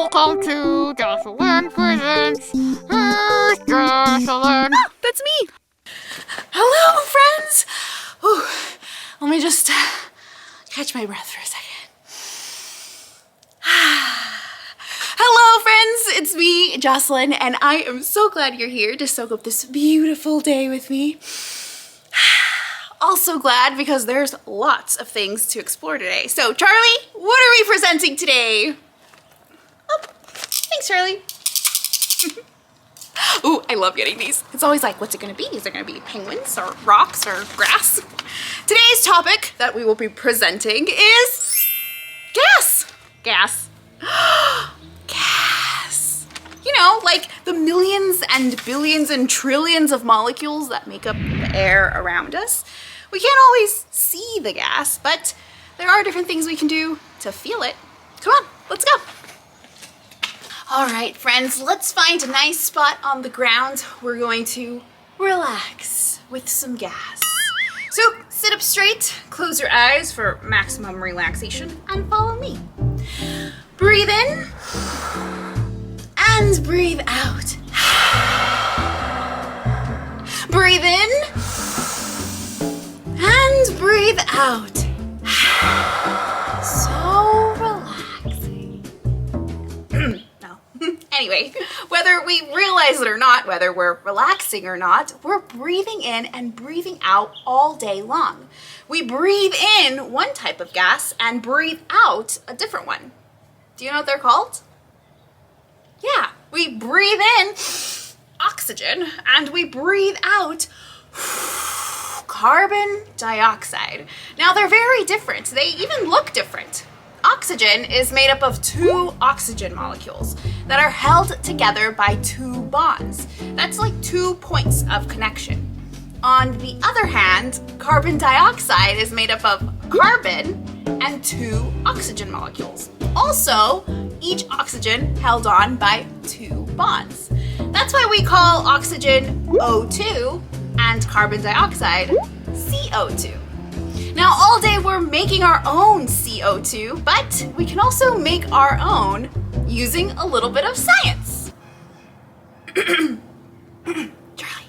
Welcome to Jocelyn Presents. Here's Jocelyn. Oh, that's me. Hello, friends. Ooh, let me just catch my breath for a second. Hello, friends. It's me, Jocelyn, and I am so glad you're here to soak up this beautiful day with me. Also glad because there's lots of things to explore today. So, Charlie, what are we presenting today? Oh, thanks, Charlie. Ooh, I love getting these. It's always like, what's it gonna be? Is it gonna be penguins or rocks or grass? Today's topic that we will be presenting is gas. Gas. Gas. You know, like the millions and billions and trillions of molecules that make up the air around us. We can't always see the gas, but there are different things we can do to feel it. Come on, let's go. All right, friends, let's find a nice spot on the ground. We're going to relax with some gas. So sit up straight, close your eyes for maximum relaxation, and follow me. Breathe in and breathe out. Breathe in and breathe out. So relaxing. No. Anyway, whether we realize it or not, whether we're relaxing or not, we're breathing in and breathing out all day long. We breathe in one type of gas and breathe out a different one. Do you know what they're called? Yeah, we breathe in oxygen and we breathe out carbon dioxide. Now they're very different. They even look different. Oxygen is made up of two oxygen molecules that are held together by two bonds. That's like 2 points of connection. On the other hand, carbon dioxide is made up of carbon and two oxygen molecules. Also, each oxygen held on by two bonds. That's why we call oxygen O2 and carbon dioxide CO2. Now, all day we're making our own CO2, but we can also make our own using a little bit of science. Charlie.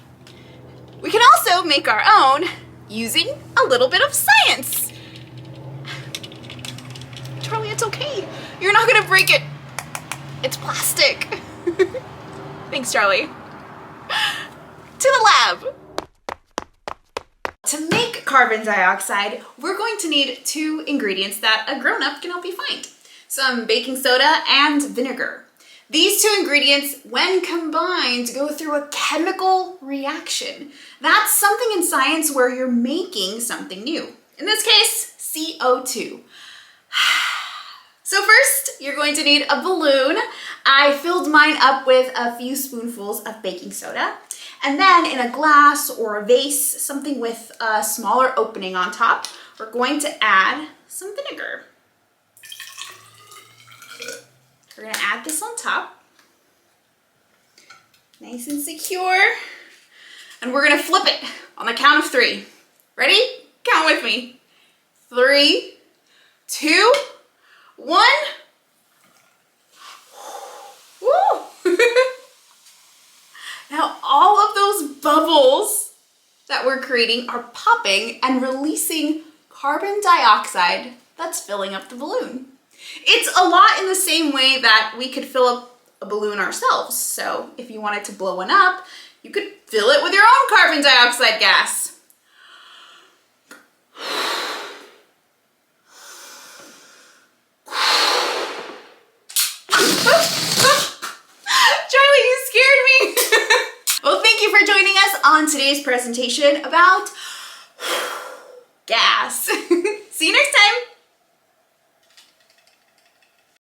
We can also make our own using a little bit of science. Charlie, it's okay. You're not gonna break it. It's plastic. Thanks, Charlie. To the lab. To make carbon dioxide, we're going to need two ingredients that a grown-up can help you find. Some baking soda and vinegar. These two ingredients, when combined, go through a chemical reaction. That's something in science where you're making something new. In this case, CO2. So first, you're going to need a balloon. I filled mine up with a few spoonfuls of baking soda. And then in a glass or a vase, something with a smaller opening on top, we're going to add some vinegar. We're gonna add this on top. Nice and secure. And we're gonna flip it on the count of 3. Ready? Count with me. 3, 2, 1. Woo! Now all of those bubbles that we're creating are popping and releasing carbon dioxide that's filling up the balloon. It's a lot in the same way that we could fill up a balloon ourselves. So if you wanted to blow one up, you could fill it with your own carbon dioxide gas. Charlie, you scared me. Well, thank you for joining us on today's presentation about gas. See you next time.